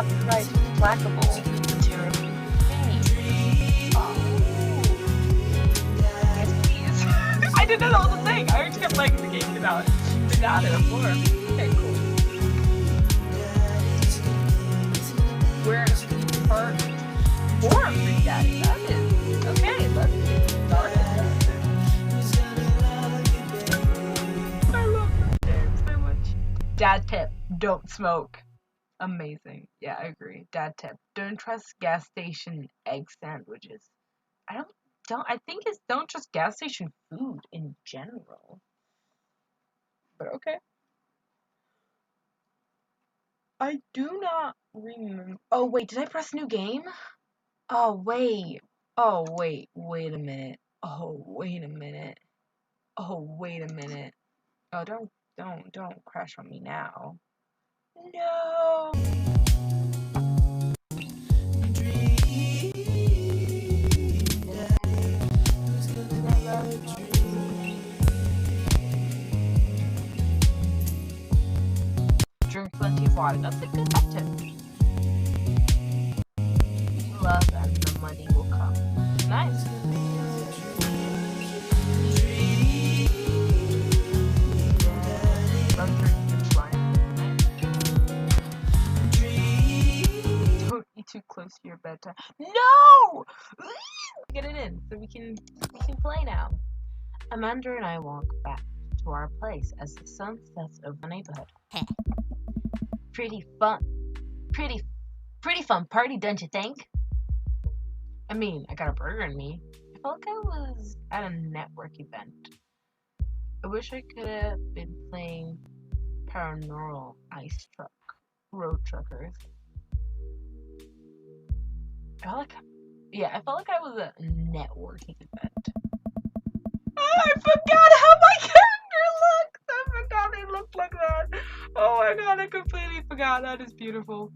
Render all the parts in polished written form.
copyright flaggable material thingy. Oh. Yes, please. I didn't know that was a thing. I already kept playing the game without it before. Okay, cool. We're part 4 of the dad. That is okay. Let's get started. I love this game so much. Dad tip: don't smoke. Amazing. Yeah, I agree. Dad tip: don't trust gas station egg sandwiches. I think it's don't trust gas station food in general. But okay. I do not remember. Oh wait, did I press new game? Oh wait. Oh wait. Wait a minute. Oh wait a minute. Oh wait a minute. Oh don't crash on me now. No. Drink plenty of water. That's a good tip. Love and the money will come. Nice. Love drinking wine. Don't be too close to your bedtime. No! Get it in so we can play now. Amanda and I walk back to our place as the sun sets over the neighborhood. Pretty fun party, don't you think? I mean, I got a burger in me. I felt like I was at a network event. I wish I could have been playing Paranormal Ice Truck Road Truckers. I felt like I was at a networking event. Oh, I forgot how my character looks! I forgot they looked like that. Oh my god, I completely forgot. That is beautiful.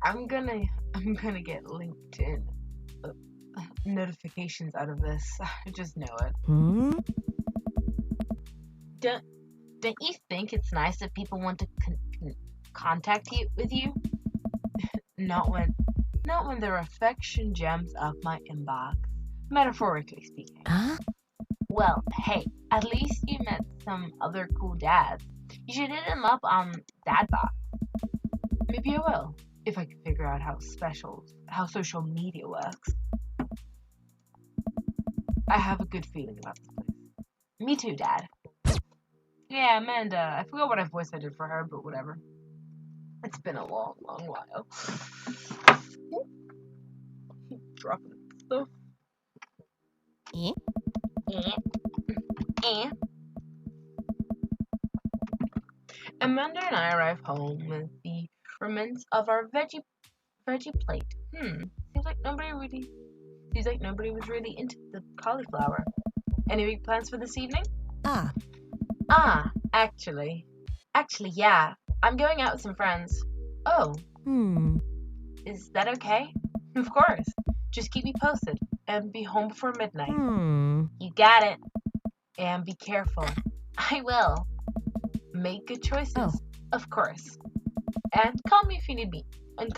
I'm gonna get LinkedIn notifications out of this. I just know it. Don't you think it's nice if people want to contact with you? Not when their affection jams up my inbox, metaphorically speaking. Well, hey, at least you met some other cool dads. You should hit him up on Dadbox. Maybe I will, if I can figure out how social media works. I have a good feeling about this place. Me too, Dad. Yeah, Amanda. I forgot what voice I did for her, but whatever. It's been a long, long while. Dropping stuff. Amanda and I arrive home with the remnants of our veggie plate. Seems like nobody was really into the cauliflower. Any big plans for this evening? Actually, yeah. I'm going out with some friends. Oh. Is that okay? Of course. Just keep me posted and be home before midnight. You got it. And be careful. I will. Make good choices. Of course. And call me if you need me. And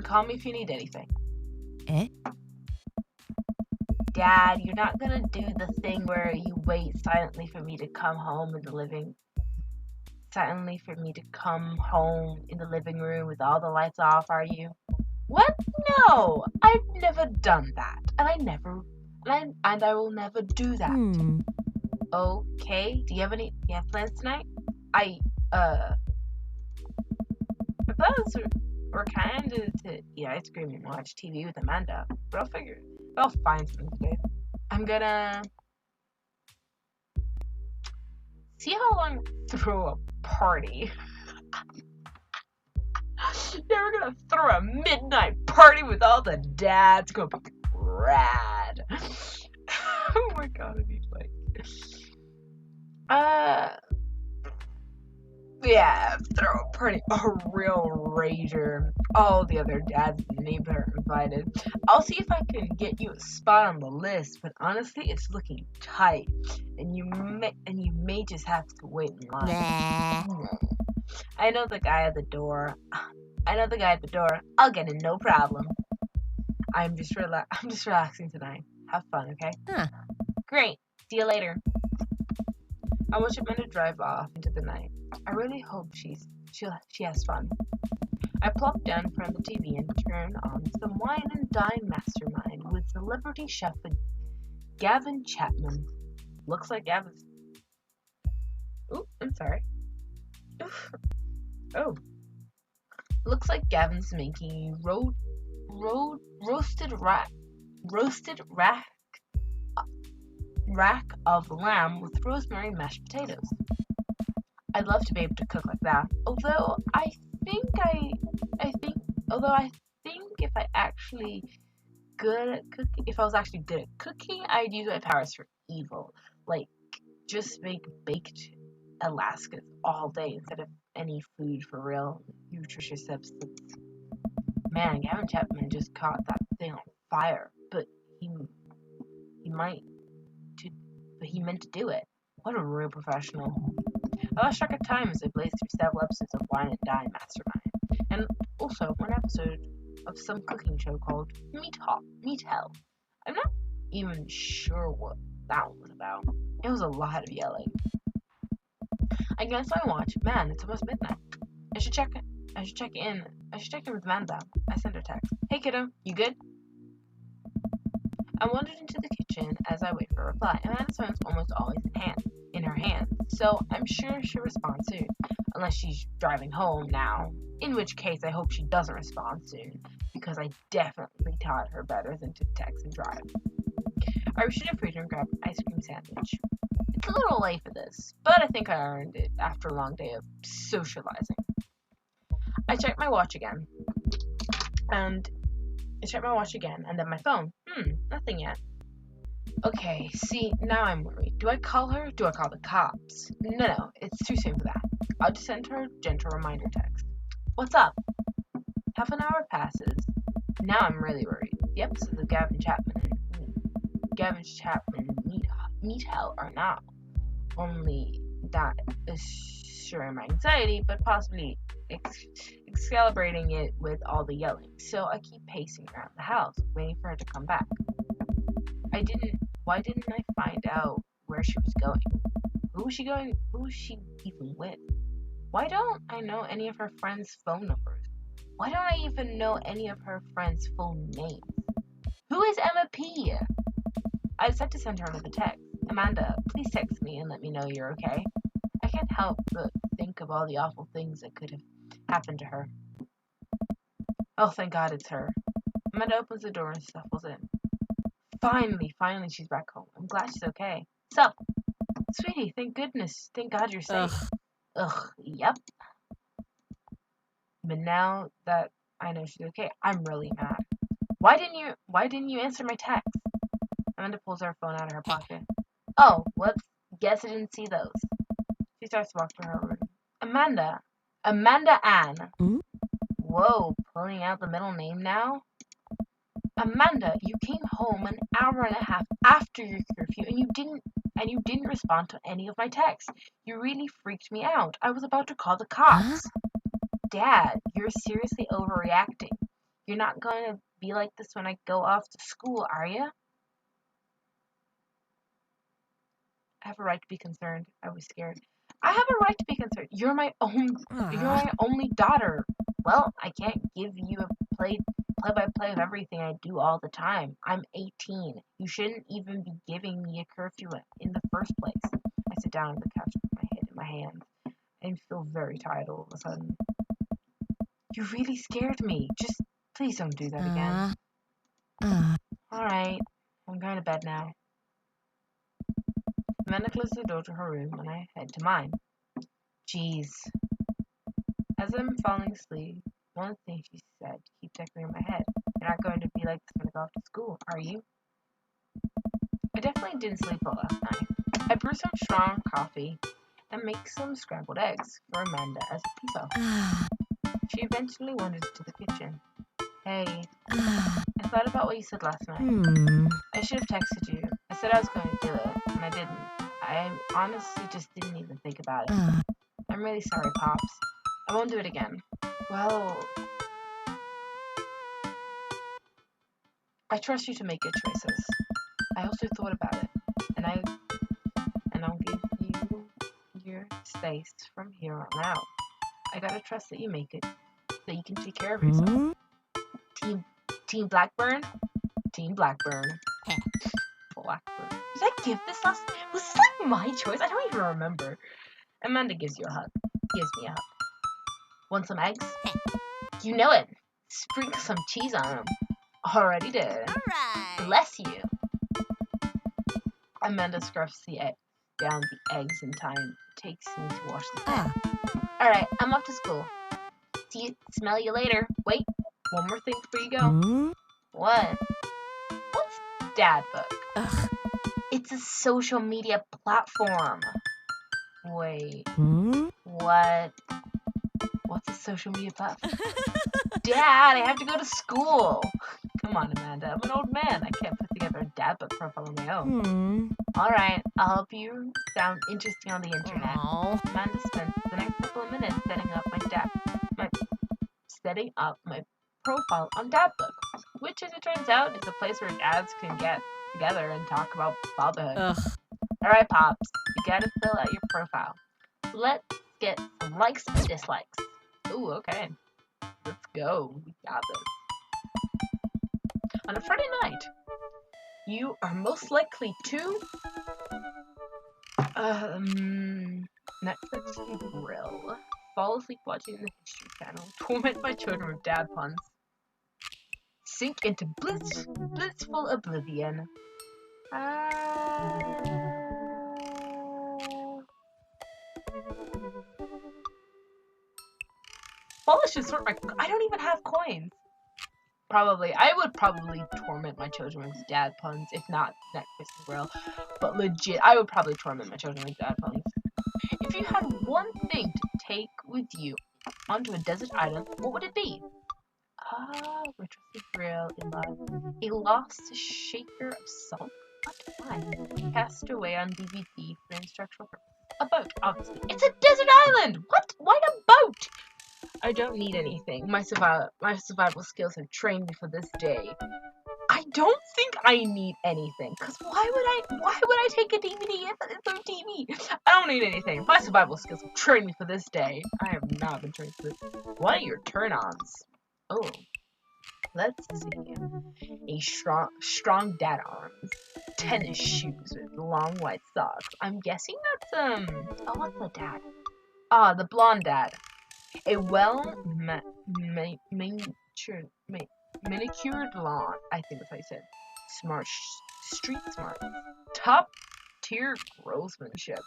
call me if you need anything. Dad, you're not gonna do the thing where you wait silently for me to come home in the living room with all the lights off, are you? What? No, I've never done that, and I will never do that. Okay. Do you have plans tonight? My plans were kind of to eat ice cream and watch TV with Amanda, but I'll find something today. I'm gonna see how long throw a party. We're gonna throw a midnight party with all the dads. It's gonna be rad. Oh my god, I need throw a party, a real rager. All the other dads in the neighborhood are invited. I'll see if I can get you a spot on the list, but honestly, it's looking tight, and you may just have to wait in line. I know the guy at the door. I know the guy at the door. I'll get in, no problem. I'm just relaxing tonight. Have fun, okay? Huh. Great. See you later. I watch Amanda drive off into the night. I really hope she has fun. I plop down in front of the TV and turn on some Wine and Dine Mastermind with celebrity chef Gavin Chapman. Looks like Gavin's... Ooh, I'm sorry. Oof. Oh. Looks like Gavin's making roasted rack of lamb with rosemary and mashed potatoes. I'd love to be able to cook like that. Although I think if I was actually good at cooking, I'd use my powers for evil. Like, just make baked Alaskas all day instead of any food for real nutritious substance. Man, Gavin Chapman just caught that thing on fire, but he meant to do it. What a real professional. I lost track of time as I blazed through several episodes of Wine and Dine Mastermind, and also one episode of some cooking show called Meat Hell. I'm not even sure what that one was about. It was a lot of yelling. I guess I watch. Man, it's almost midnight. I should check in with Amanda. I sent her a text. Hey kiddo, you good? I wandered into the kitchen as I wait for a reply. Amanda's phone's almost always in her hand, so I'm sure she'll respond soon, unless she's driving home now, in which case I hope she doesn't respond soon, because I definitely taught her better than to text and drive. I reached in the freezer and grabbed an ice cream sandwich. It's a little late for this, but I think I earned it after a long day of socializing. I checked my watch again, and then my phone. Nothing yet. Okay, see, now I'm worried. Do I call her? Do I call the cops? No, it's too soon for that. I'll just send her a gentle reminder text. What's up? Half an hour passes. Now I'm really worried. The episodes of Gavin Chapman Meat Hell are not only that assuring my anxiety, but possibly excalibrating it with all the yelling. So I keep pacing around the house, waiting for her to come back. Why didn't I find out where she was going? Who was she going? Who was she even with? Why don't I know any of her friends' phone numbers? Why don't I even know any of her friends' full names? Who is Emma P? I decided to send her another text. Amanda, please text me and let me know you're okay. I can't help but think of all the awful things that could have happened to her. Oh, thank God it's her. Amanda opens the door and shuffles in. Finally, she's back home. I'm glad she's okay. Sup? Sweetie, thank goodness. Thank God you're safe. Ugh, yep. But now that I know she's okay, I'm really mad. Why didn't you answer my text? Amanda pulls her phone out of her pocket. Oh, whoops. Guess I didn't see those. She starts to walk to her room. Amanda Ann. Mm-hmm. Whoa, pulling out the middle name now? Amanda, you came home an hour and a half after your curfew and you didn't respond to any of my texts. You really freaked me out. I was about to call the cops. Dad, you're seriously overreacting. You're not going to be like this when I go off to school, are you? I have a right to be concerned. I was scared. I have a right to be concerned. You're my only daughter. Well, I can't give you a play-by-play of everything I do all the time. I'm 18. You shouldn't even be giving me a curfew in the first place. I sit down on the couch with my head in my hands and feel very tired all of a sudden. You really scared me. Just please don't do that again. Alright, I'm going to bed now. Amanda closes the door to her room and I head to mine. Jeez. As I'm falling asleep, one of the things she said keeps echoing in my head. You're not going to be like this when I go off to school, are you? I definitely didn't sleep well last night. I brew some strong coffee and make some scrambled eggs for Amanda as a peace offering. She eventually wandered to the kitchen. Hey, I thought about what you said last night. I should have texted you. I said I was going to do it, and I didn't. I honestly just didn't even think about it. I'm really sorry, Pops. I won't do it again. Well, I trust you to make good choices. I also thought about it, and I'll give you your space from here on out. I gotta trust that you make it, that you can take care of yourself. Team Blackburn? Team Blackburn. Blackburn. Did I give this last? Was this like my choice? I don't even remember. Amanda gives you a hug. Gives me a hug. Want some eggs? You know it. Sprinkle some cheese on them. Already did. Alright. Bless you. Amanda scruffs down the eggs in time it takes me to wash the pan. Alright, I'm off to school. Smell you later. Wait, one more thing before you go. What? What's Dad Book? It's a social media platform. Wait. What? What's a social media platform? Dad, I have to go to school. Come on, Amanda. I'm an old man. I can't put together a Dad Book profile on my own. Alright, I'll help you sound interesting on the internet. Amanda spent the next couple of minutes setting up my profile on Dad Book, which, as it turns out, is a place where dads can get together and talk about fatherhood. Alright, Pops, you gotta fill out your profile. Let's get some likes and dislikes. Ooh, okay. Let's go. We got this. On a Friday night, you are most likely to Netflix and grill, fall asleep watching the History Channel, torment my children with dad puns, sink into blissful oblivion. Well, let's just sort my. I don't even have coins. I would probably torment my children with dad puns, if not Netflix and grill. But legit, I would probably torment my children with dad puns. If you had one thing to take with you onto a desert island, what would it be? We're trusted grill, a lost shaker of salt. What? Why? Cast away on DVD for instructional purposes. A boat, obviously. It's a desert island! What? Why a boat? I don't need anything. My survival skills have trained me for this day. I don't think I need anything. Cause why would I take a DVD if it's on TV? I don't need anything. My survival skills have trained me for this day. I have not been trained for this. What are your turn-ons? Oh. Let's see. A strong dad arms. Tennis shoes with long white socks. I'm guessing that's oh, what's the dad? The blonde dad. A manicured lawn. I think that's how you said. Smart, street smart. Top tier grossmanship.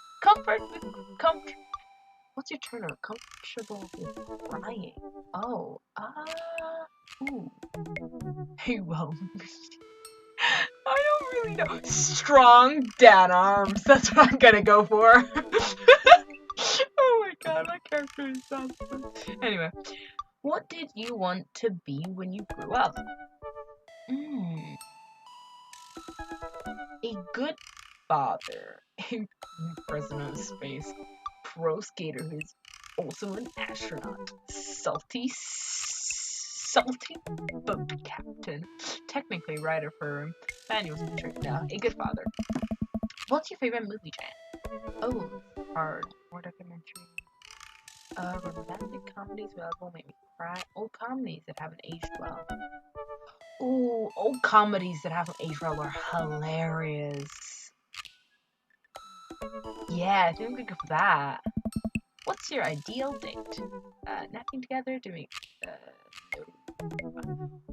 What's your turn on? Comfortable with crying. Oh, ooh. Hey, well, I don't really know. Strong dad arms. That's what I'm gonna go for. Oh my god, my character is awesome. Anyway, what did you want to be when you grew up? A good father, a president of space, pro skater who's also an astronaut, salty boat captain, technically writer for manuals and trick now, a good father. What's your favorite movie, Jan? Oh, hard. More documentary. Romantic comedies that will make me cry. Old comedies that haven't aged well. Ooh, old comedies that haven't aged well are hilarious. Yeah, I think we could go for that. What's your ideal date? Napping together, doing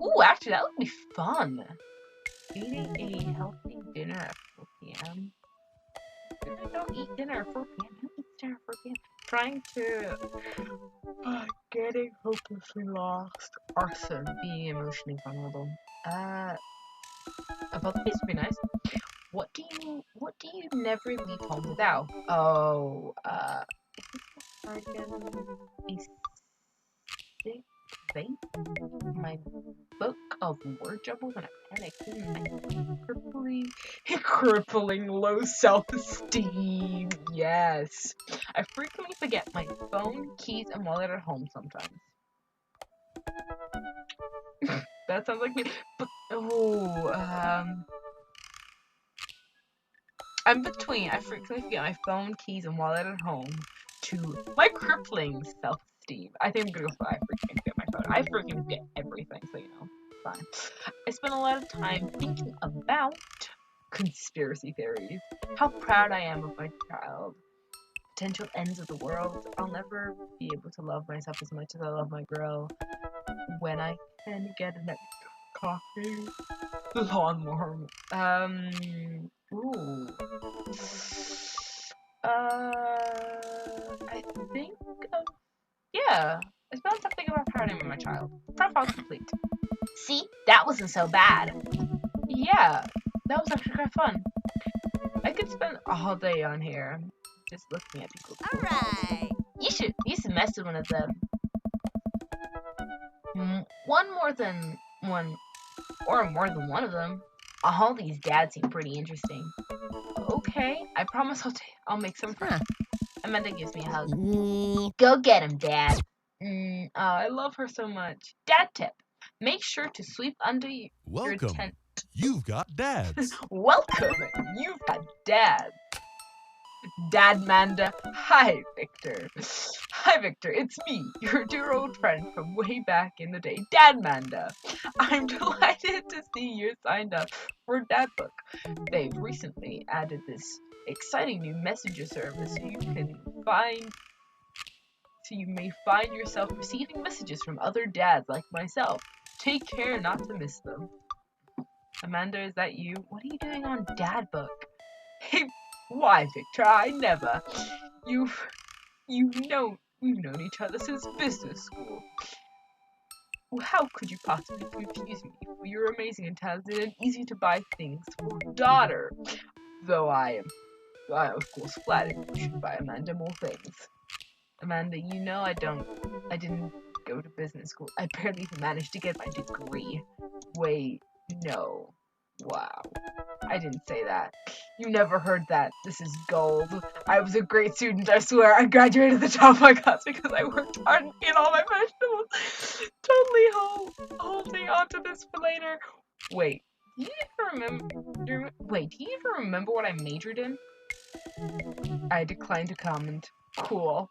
ooh, actually that would be fun. Eating a healthy dinner at 4 p.m. I don't eat dinner at 4 p.m. Who eats dinner at 4 p.m.? Trying to getting hopelessly lost. Arson, being emotionally vulnerable. Both of these would be nice. What do you never leave home without? Oh, a sick vape? My book of word jumble when I panic. Crippling low self-esteem. Yes. I frequently forget my phone, keys, and wallet at home sometimes. That sounds like me. But, oh, I'm between. I frequently forget my phone, keys, and wallet at home to my crippling self-esteem. I think I'm gonna go for I freaking forget my phone. I freaking forget everything, so you know, fine. I spend a lot of time thinking about conspiracy theories. How proud I am of my child. Potential ends of the world. I'll never be able to love myself as much as I love my girl. When I can get an extra coffee. Lawnmower. Ooh. I think yeah. I spent something about parenting with my child. Profile complete. See, that wasn't so bad. Yeah, that was actually quite fun. I could spend a whole day on here just looking at people's profiles. You should mess with one of them. One more than one, or more than one of them. All these dads seem pretty interesting. Okay, I promise I'll make some friends. Amanda gives me a hug. Go get him, Dad. Oh, I love her so much. Dad tip: make sure to sweep under your tent. You've got dads. Welcome, you've got dads. Dad Manda. Hi, Victor. Hi, Victor. It's me, your dear old friend from way back in the day, Dad Manda. I'm delighted to see you're signed up for Dad Book. They've recently added this exciting new messenger service so you may find yourself receiving messages from other dads like myself. Take care not to miss them. Amanda, is that you? What are you doing on Dad Book? Hey, why, Victor? I never. We've known each other since business school. Well, how could you possibly confuse me? For you're amazing and talented and easy to buy things for daughter. Though I am of course flattered you should buy Amanda more things. Amanda, you know I didn't go to business school. I barely even managed to get my degree. Wait, no. Wow. I didn't say that. You never heard that. This is gold. I was a great student, I swear. I graduated at the top of my class because I worked hard and ate all my vegetables. Totally holding on to this for later. Wait, do you even remember what I majored in? I declined to comment. Cool.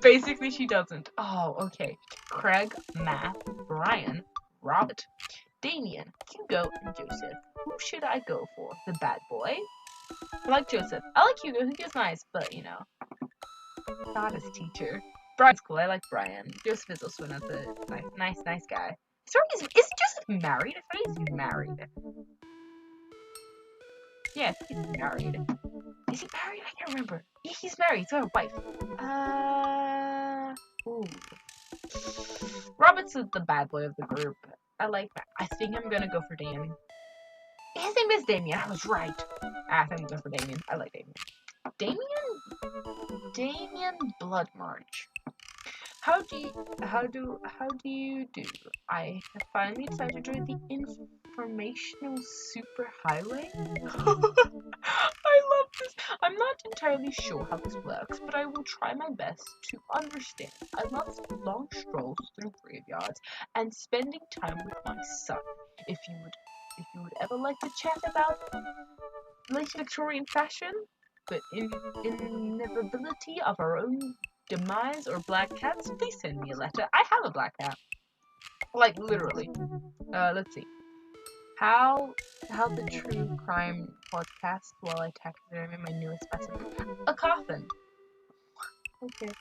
Basically, she doesn't. Oh, okay. Craig, Matt, Brian, Robert, Damian, Hugo, and Joseph. Who should I go for? The bad boy? I like Joseph. I like Hugo. Hugo's nice, but you know, not his teacher. Brian's cool. I like Brian. Joseph is also another nice guy. Is Joseph married? I thought he's married. Yeah, he's married. Is he married? I can't remember. Yeah, he's married. He's got a wife. Ooh. Robert's the bad boy of the group. I like that. I think I'm gonna go for Damian. His name is Damian. I was right. I think I'm going for Damian. I like Damian. Damian Blood March. How do you do? I have finally decided to join the informational superhighway. I love this. I'm not entirely sure how this works, but I will try my best to understand. I love long strolls through graveyards and spending time with my son. If you would ever like to chat about late Victorian fashion, but inevitability of our own demise or black cats, please send me a letter. I have a black cat. Like, literally. Let's see. How the true crime podcast while I taxidermy my newest specimen. A coffin. Okay.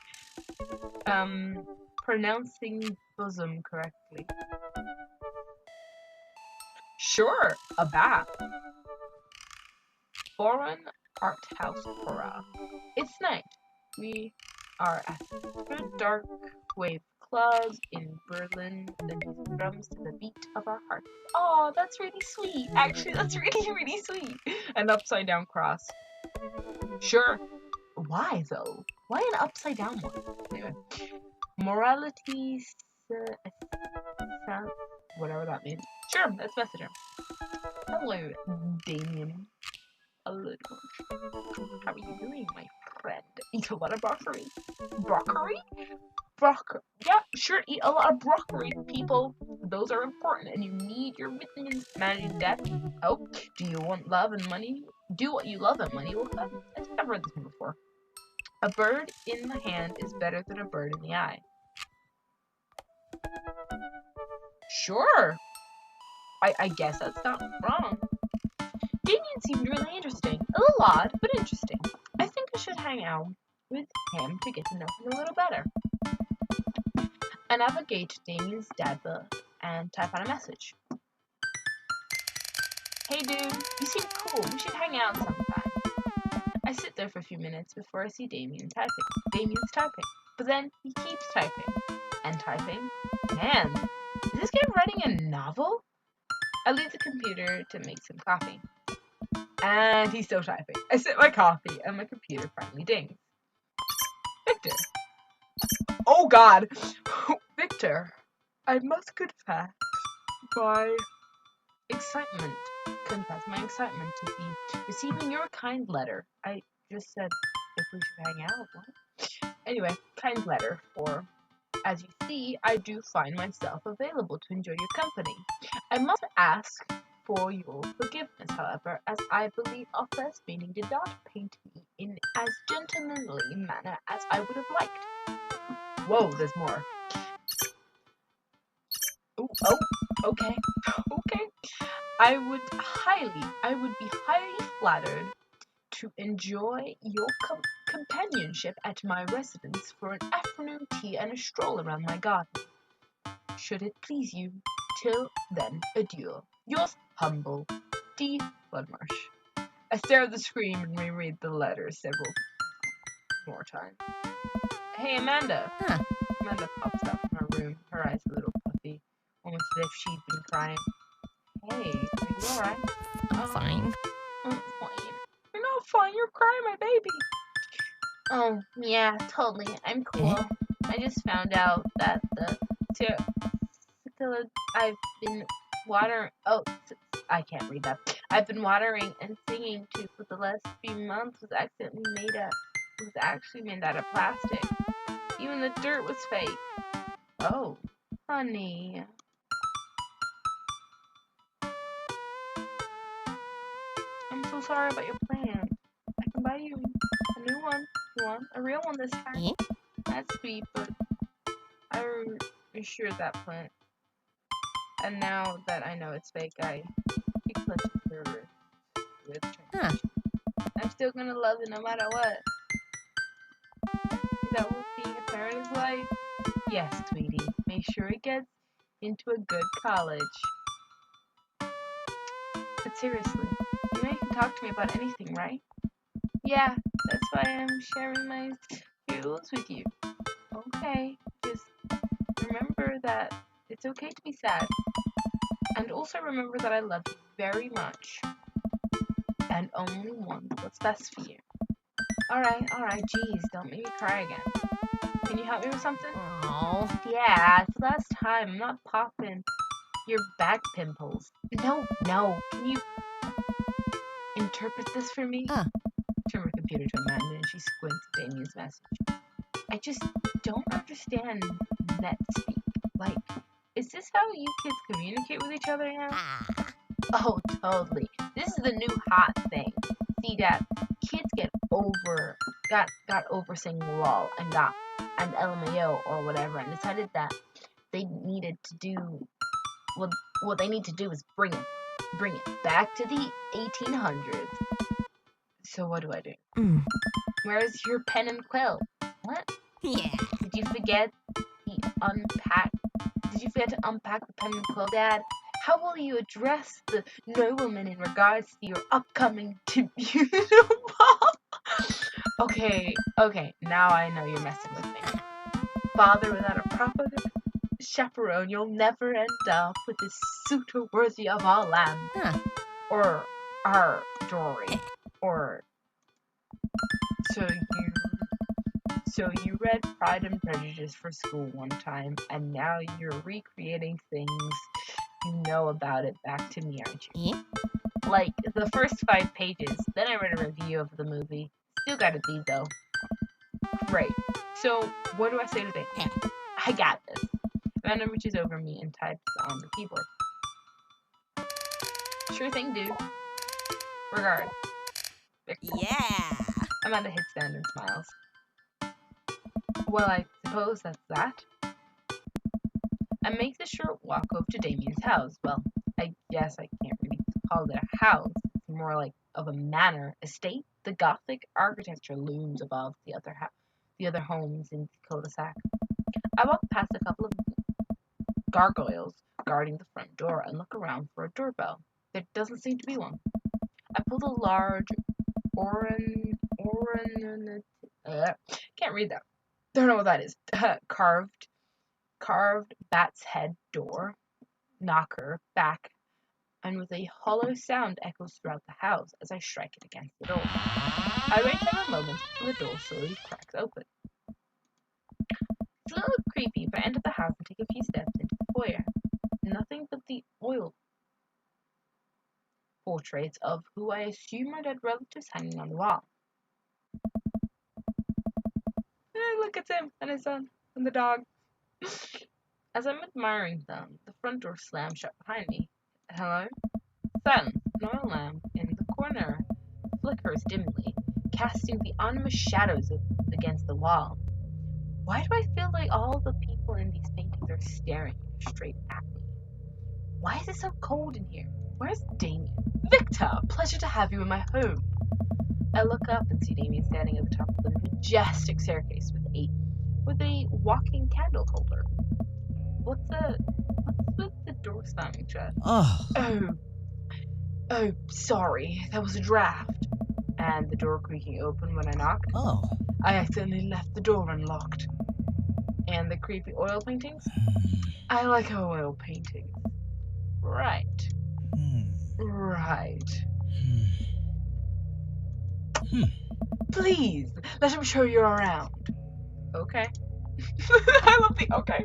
Pronouncing bosom correctly. Sure, a bath. Foreign art house horror. It's night. We are at the dark wave club in Berlin, the drums to the beat of our hearts. Oh, that's really sweet. Actually, that's really sweet. An upside down cross. Sure. Why though? Why an upside down one? Anyway. Morality whatever that means. Sure, let's message him. Hello, Damian. Hello. How are you doing, my friend? Eat a lot of broccoli. Broccoli? broccoli. Yeah, sure, eat a lot of broccoli, people. Those are important, and you need your vitamins. Managing debt. Oh, do you want love and money? Do what you love and money will come. I've read this one before. A bird in the hand is better than a bird in the eye. Sure. I guess that's not wrong. Damian seemed really interesting. A little odd, but interesting. I think I should hang out with him to get to know him a little better. I navigate to Damian's dad book and type out a message. Hey dude, you seem cool. We should hang out sometime. I sit there for a few minutes before I see Damian's typing. But then he keeps typing and typing. Man, is this guy writing a novel? I leave the computer to make some coffee. And he's still typing. I sip my coffee and my computer finally dings. Victor. Oh god! Victor, I must confess my excitement to be receiving your kind letter. I just said if we should hang out. What? Anyway, kind letter for, as you see, I do find myself available to enjoy your company. I must ask for your forgiveness, however, as I believe our first meeting did not paint me in as gentlemanly manner as I would have liked. Whoa, there's more. Oh, okay. I would be highly flattered to enjoy your companionship at my residence for an afternoon tea and a stroll around my garden. Should it please you, till then, adieu. Yours humble, D. Floodmarsh. I stare at the screen and reread the letter several more times. Hey, Amanda. Huh. Amanda pops out from her room, her eyes a little puffy, almost as if she'd been crying. Hey, are you alright? I'm fine. I'm fine. You're not fine, you're crying, my baby. Oh, yeah, totally. I'm cool. I just found out that the I've been watering. Oh, I can't read that. I've been watering and singing to for the last few months was actually made out of plastic. Even the dirt was fake. Oh, honey. I'm so sorry about your plan. I can buy you a new one. You want a real one this time? Yeah. That's sweet, but I reassured that plant. And now that I know it's fake, I keep clutching her with change. I'm still gonna love it no matter what. Is that what being a parent is like? Yes, sweetie. Make sure it gets into a good college. But seriously, you know you can talk to me about anything, right? Yeah, that's why I'm sharing my feels with you. Okay, just remember that it's okay to be sad. And also remember that I love you very much. And only want what's best for you. Alright, geez, don't make me cry again. Can you help me with something? Oh. Yeah, it's the last time. I'm not popping your back pimples. No, can you interpret this for me? Turn her computer to Amanda and she squints at Damian's message. I just don't understand net speak. Like, is this how you kids communicate with each other now? Oh, totally. This is the new hot thing. See that kids got over saying lol and LMAO or whatever and decided that they needed to do what they need to do is bring it back to the 1800s. So what do I do? Where's your pen and quill? What? Yeah. Did you forget to unpack the pen and quill, Dad? How will you address the nobleman in regards to your upcoming tribunal? Okay, now I know you're messing with me. Father without a proper chaperone, you'll never end up with a suitor worthy of our land. Or our Dory. Or So you read Pride and Prejudice for school one time, and now you're recreating things you know about it back to me, aren't you? Yeah. Like, the first 5 pages, then I read a review of the movie. Still gotta be, though. Great. So, what do I say today? I got this. Amanda reaches over me and types on the keyboard. Sure thing, dude. Regard. Victor. Yeah. Amanda hits send and smiles. Well, I suppose that's that. I make the short walk over to Damian's house. Well, I guess I can't really call it a house. It's more like of a manor estate. The Gothic architecture looms above the other homes in the cul-de-sac. I walk past a couple of gargoyles guarding the front door and look around for a doorbell. There doesn't seem to be one. I pull the large can't read that. Don't know what that is. Carved bat's head door knocker back, and with a hollow sound echoes throughout the house as I strike it against the door. I wait several moments before the door slowly cracks open. It's a little creepy, but I enter the house and take a few steps into the foyer. Nothing but the oil portraits of who I assume are dead relatives hanging on the wall. Look, it's him and his son and the dog. As I'm admiring them, the front door slams shut behind me. Hello? Silence. An oil lamp in the corner flickers dimly, casting the ominous shadows against the wall. Why do I feel like all the people in these paintings are staring straight at me? Why is it so cold in here? Where's Damian? Victor! Pleasure to have you in my home. I look up and see Damian standing at the top of the majestic staircase with a walking candle holder. What's with the door slamming shut? Oh, sorry. That was a draft. And the door creaking open when I knocked. I accidentally left the door unlocked. And the creepy oil paintings? I like oil paintings. Right. Right. Please, let him show you around. Okay. I love the okay.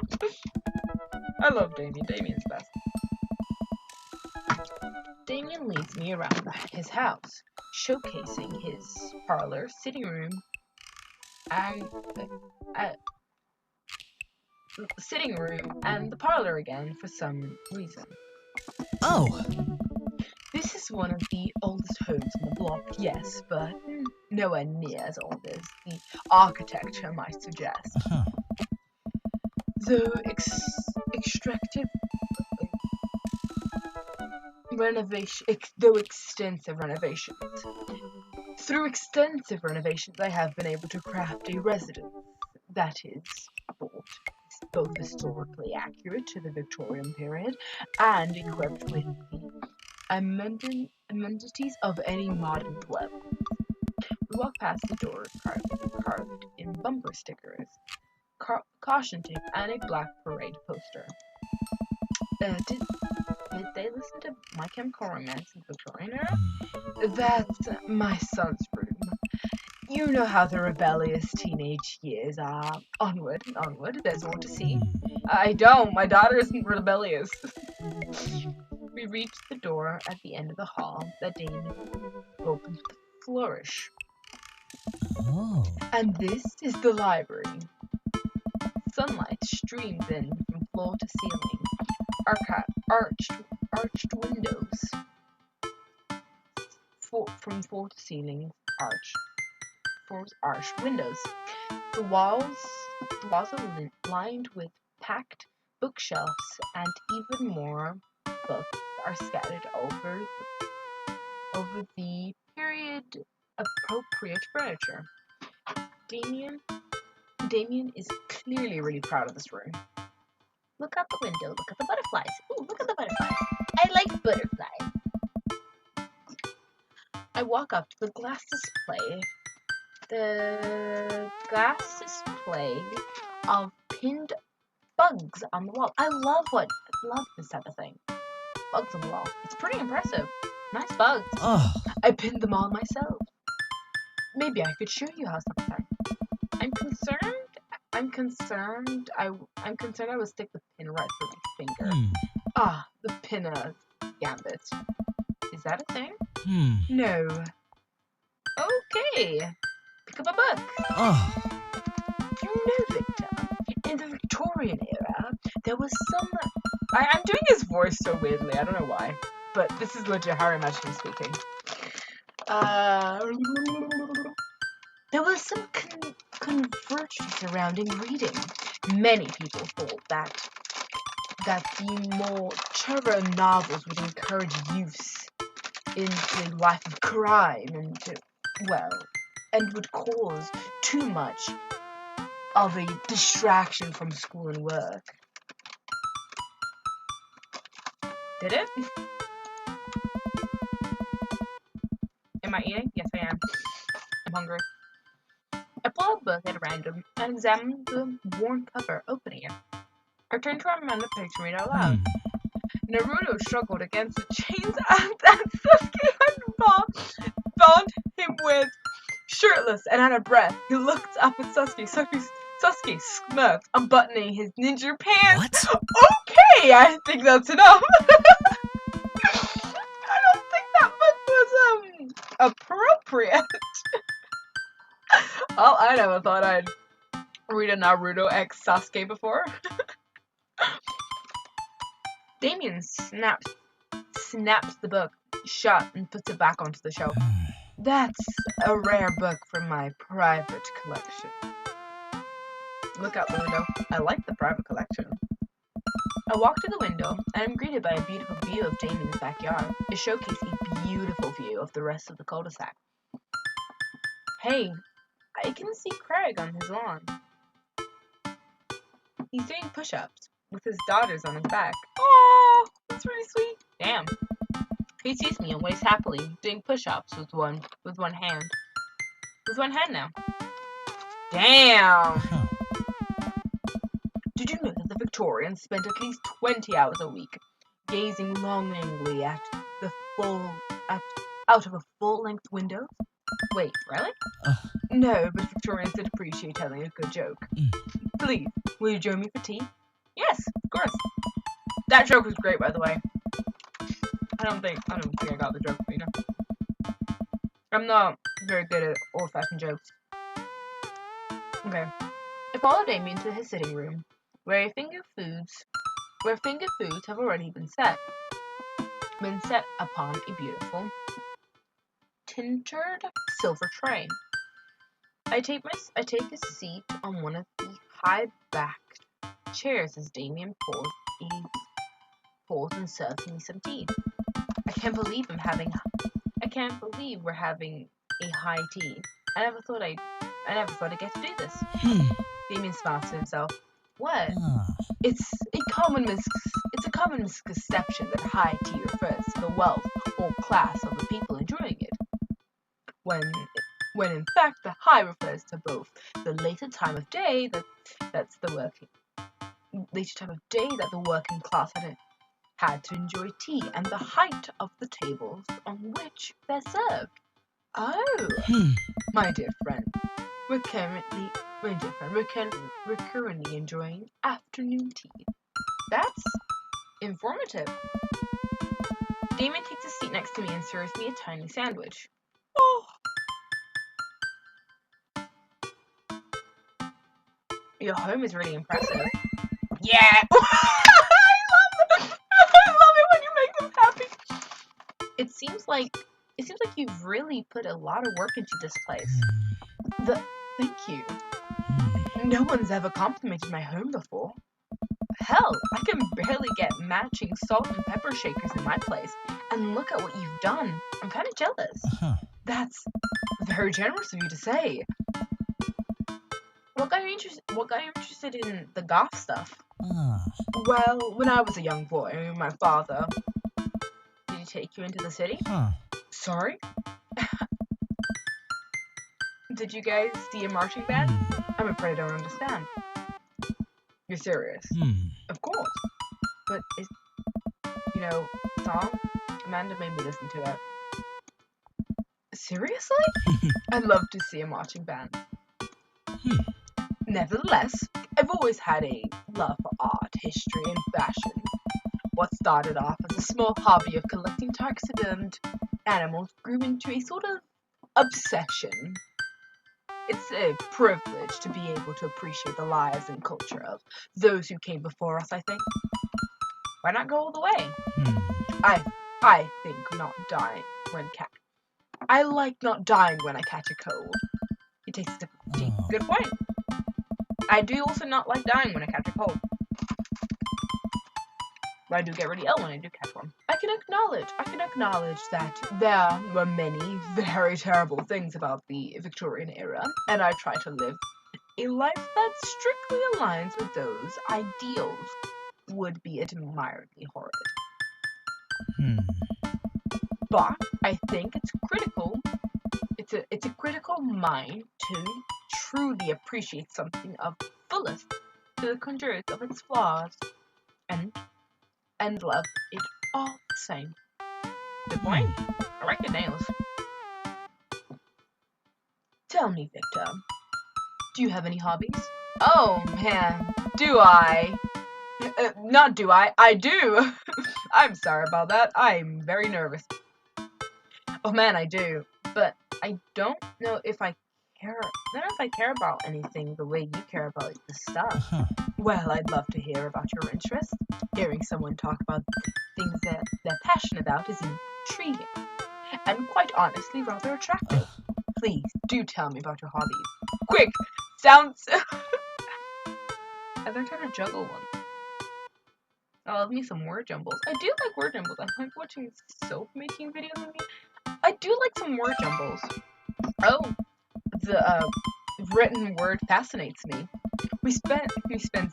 I love Damian. Damian's best. Damian leads me around his house, showcasing his parlor, sitting room, and the parlor again for some reason. This is one of the oldest homes on the block, yes, but nowhere near as old as the architecture might suggest. Though extensive renovations, I have been able to craft a residence that is both historically accurate to the Victorian period and equipped with the amenities of any modern dwelling. We walk past the door carved in bumper stickers, caution tape, and a black parade poster. Did they listen to My Chemical Romance in the Victorian era? That's my son's room. You know how the rebellious teenage years are. Onward, there's more to see. I don't, my daughter isn't rebellious. We reach the door at the end of the hall that Damian opens with a flourish. And this is the library. Sunlight streams in from floor to ceiling. Arched windows. From floor to ceiling, arched windows. The walls are lined with packed bookshelves, and even more books are scattered over the period appropriate furniture. Damian is clearly really proud of this room. Look out the window, look at the butterflies. Ooh, look at the butterflies. I like butterflies. I walk up to the glass display. The glass display of pinned bugs on the wall. I love this type of thing. Bugs on the wall. It's pretty impressive. Nice bugs. I pinned them all myself. Maybe I could show you how sometime. I'm concerned I will stick the pin right through my finger. The pinner gambit. Is that a thing? No. Okay. Pick up a book. Victor, in the Victorian era, there was some... I'm doing his voice so weirdly, I don't know why. But this is legit how I imagine him speaking. There was some convergence surrounding reading. Many people thought that the more thorough novels would encourage youths into a life of crime and would cause too much of a distraction from school and work. Did it? Am I eating? Yes, I am. I'm hungry. I pulled out a book at random and examined the worn cover, opening it. I turned to Amanda Page to read out loud. Naruto struggled against the chains that Sasuke had bound him with. Shirtless and out of breath, he looked up at Sasuke. Sasuke smirked, unbuttoning his ninja pants. What? Okay, I think that's enough. I don't think that book was appropriate. Well, I never thought I'd read a Naruto x Sasuke before. Damian snaps the book shut and puts it back onto the shelf. That's a rare book from my private collection. Look out the window. I like the private collection. I walk to the window and am greeted by a beautiful view of Damian's backyard. It showcases a beautiful view of the rest of the cul-de-sac. Hey, I can see Craig on his lawn. He's doing push-ups with his daughters on his back. Oh, that's really sweet. Damn. He sees me and waves happily, doing push-ups with one hand. With one hand now. Damn. Did you know that the Victorians spent at least 20 hours a week gazing longingly out of a full-length window? Wait, really? No, but Victorians did appreciate telling a good joke. Please, will you join me for tea? Yes, of course. That joke was great, by the way. I don't think I got the joke, but you know. I'm not very good at old-fashioned jokes. Okay. I followed Damian to his sitting room, where finger foods have already been set upon a beautiful tinted silver tray. I take a seat on one of the high-backed chairs as Damian pulls and serves me some tea. I can't believe we're having a high tea. I never thought I'd get to do this. Damian smiles to himself. What? It's a common misconception that high tea refers to the wealth or class of the people enjoying it, when in fact the high refers to both the later time of day that the working class had to enjoy tea, and the height of the tables on which they're served. Oh, my dear friend, we're currently enjoying afternoon tea. That's informative. Damian takes a seat next to me and serves me a tiny sandwich. Oh. Your home is really impressive. Yeah! I love it when you make them happy. It seems like you've really put a lot of work into this place. Thank you. No one's ever complimented my home before. Hell, I can barely get matching salt and pepper shakers in my place. And look at what you've done. I'm kind of jealous. That's very generous of you to say. What got you interested in the goth stuff? Well, when I was a young boy, my father... Did he take you into the city? Sorry? Did you guys see a marching band? I'm afraid I don't understand. You're serious? Of course. But song? Amanda made me listen to it. Seriously? I'd love to see a marching band. Nevertheless, I've always had a love for art, history, and fashion. What started off as a small hobby of collecting taxidermed animals grew into a sort of obsession. It's a privilege to be able to appreciate the lives and culture of those who came before us, I think. Why not go all the way? I think not dying when I like not dying when I catch a cold. It takes a sip of tea. Good point. I do also not like dying when I catch a cold. But I do get really ill when I do catch one. I can acknowledge that there were many very terrible things about the Victorian era, and I try to live a life that strictly aligns with those ideals. Would be admiringly horrid. But I think it's critical. It's a critical mind to truly appreciate something of fullest to the contours of its flaws, and love it all the same. Good point. I like your nails. Tell me, Victor, do you have any hobbies? Oh man, do I? Not do I do. I'm sorry about that. I'm very nervous. Oh man, I do. But I don't know if I care. I don't know if I care about anything the way you care about the stuff. Well, I'd love to hear about your interests. Hearing someone talk about things that they're passionate about is intriguing. And quite honestly, rather attractive. Please, do tell me about your hobbies. Quick! Sounds... I learned how to juggle one. I love me some word jumbles. I do like word jumbles. I like watching soap making videos of me. I do like some word jumbles. Oh, the written word fascinates me. We spend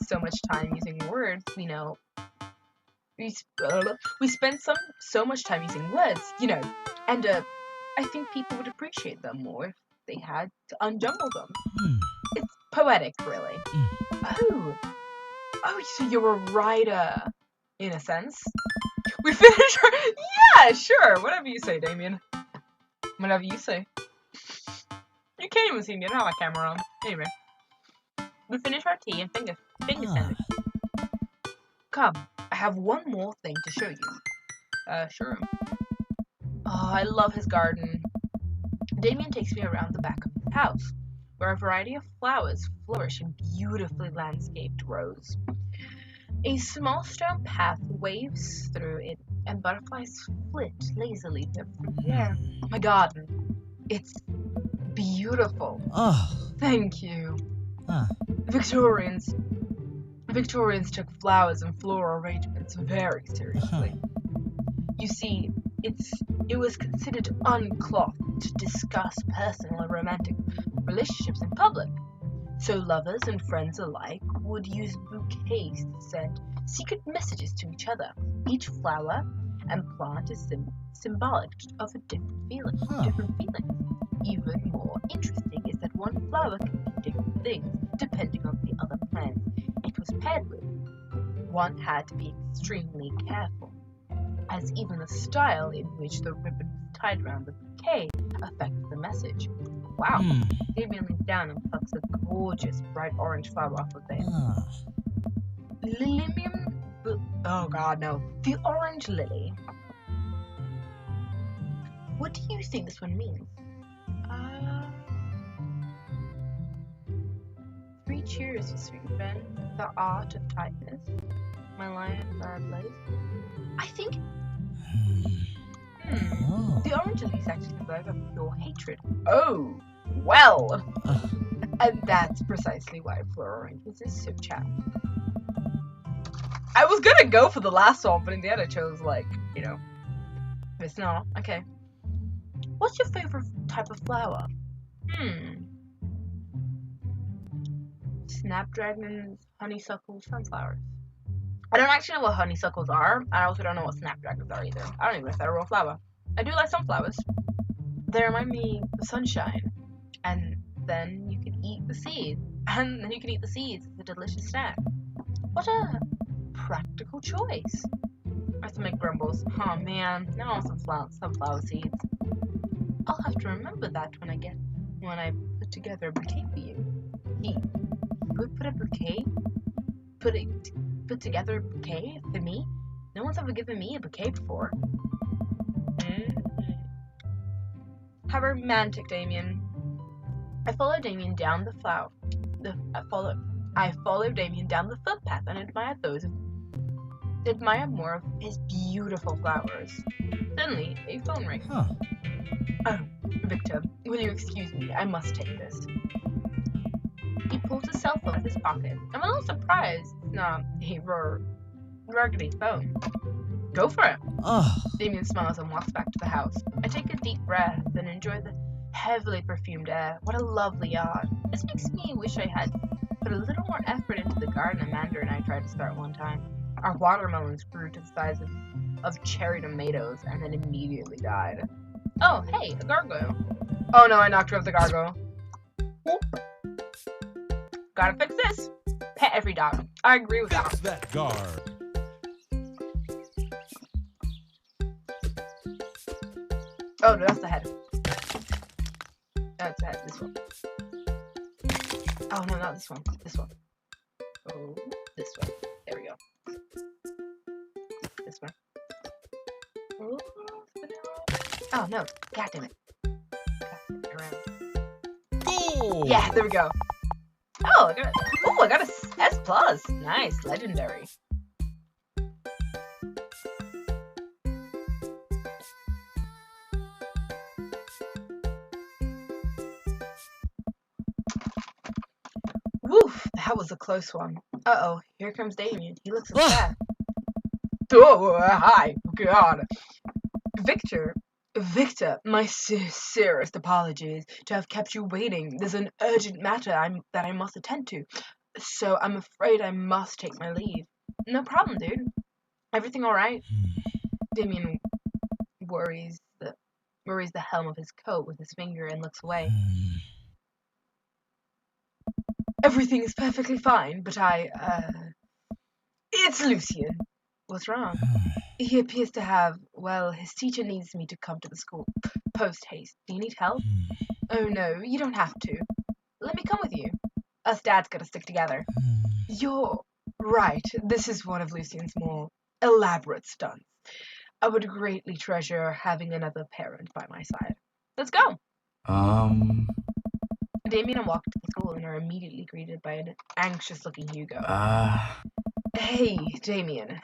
so much time using words, you know. We spend so much time using words, you know, and I think people would appreciate them more if they had to unjumble them. It's poetic, really. Oh, so you're a writer, in a sense. We finished our... Yeah, sure, whatever you say, Damian. Whatever you say. You can't even see me, I don't have my camera on. Anyway. We finished our tea and finger sandwich. Come, I have one more thing to show you. Sure. Oh, I love his garden. Damian takes me around the back of his house, where a variety of flowers flourish in beautifully landscaped rows. A small stone path waves through it, and butterflies flit lazily through the air. My garden. It's beautiful. Thank you. Victorians took flowers and floral arrangements very seriously. You see, it was considered uncloth to discuss personal or romantic relationships in public. So lovers and friends alike would use bouquets to send secret messages to each other. Each flower and plant is symbolic of a different feeling. Even more interesting is that one flower can mean different things depending on the other plant it was paired with. One had to be extremely careful, as even the style in which the ribbon was tied around the bouquet affected the message. Wow. Damian leans down and plucks a gorgeous bright orange flower off of there. Lilium... Oh god, no. The orange lily. What do you think this one means? 3 cheers for sweet friend, the art of tightness. My lions are ablaze. I think... The orange lily is actually the bird of pure hatred. Oh, well! And that's precisely why Floral Arrangements is so charming. I was gonna go for the last one, but in the end I chose, like, you know, it's not. Okay. What's your favorite type of flower? Snapdragons, honeysuckles, sunflowers. I don't actually know what honeysuckles are. I also don't know what snapdragons are either. I don't even know if they're a real flower. I do like sunflowers. They remind me of sunshine. And then you can eat the seeds. And then you can eat the seeds. It's a delicious snack. What a practical choice. My stomach grumbles. Oh man, now I want some sunflower seeds. I'll have to remember that when I put together a bouquet for you. He would put a bouquet? Put together a bouquet for me? No one's ever given me a bouquet before. How romantic, Damian. I followed Damian down I followed Damian down the footpath and admired more of his beautiful flowers. Suddenly, a phone rang. Huh. Oh, Victor, will you excuse me? I must take this. He pulls his cell phone out of his pocket. I'm a little surprised it's not a raggedy phone. Go for it. Damian smiles and walks back to the house. I take a deep breath and enjoy the heavily perfumed air. What a lovely yard. This makes me wish I had put a little more effort into the garden Amanda and I tried to start one time. Our watermelons grew to the size of cherry tomatoes and then immediately died. Oh, hey, a gargoyle. Oh no, I knocked over the gargoyle. Whoop. Gotta fix this. Pet every dog. I agree with Fix that. that guard. Oh no, that's the head. That's the head. This one. Oh no, not this one. This one. Oh, this one. There we go. This one. Oh no! God damn it! Around. Oh. Yeah, there we go. Oh, I got a S plus. Nice, legendary. Woof, that was a close one. Uh-oh, here comes Damian. He looks upset. Oh, hi. God. Victor, my sincerest apologies to have kept you waiting. There's an urgent matter that I must attend to, so I'm afraid I must take my leave. No problem, dude. Everything all right? Damian worries the helm of his coat with his finger and looks away. Everything is perfectly fine, but it's Lucien. What's wrong? He appears to have, well, his teacher needs me to come to the school. Post haste. Do you need help? Oh no, you don't have to. Let me come with you. Us dads gotta stick together. You're right. This is one of Lucien's more elaborate stunts. I would greatly treasure having another parent by my side. Let's go. Damian walk to the school and are immediately greeted by an anxious-looking Hugo. Hey, Damian.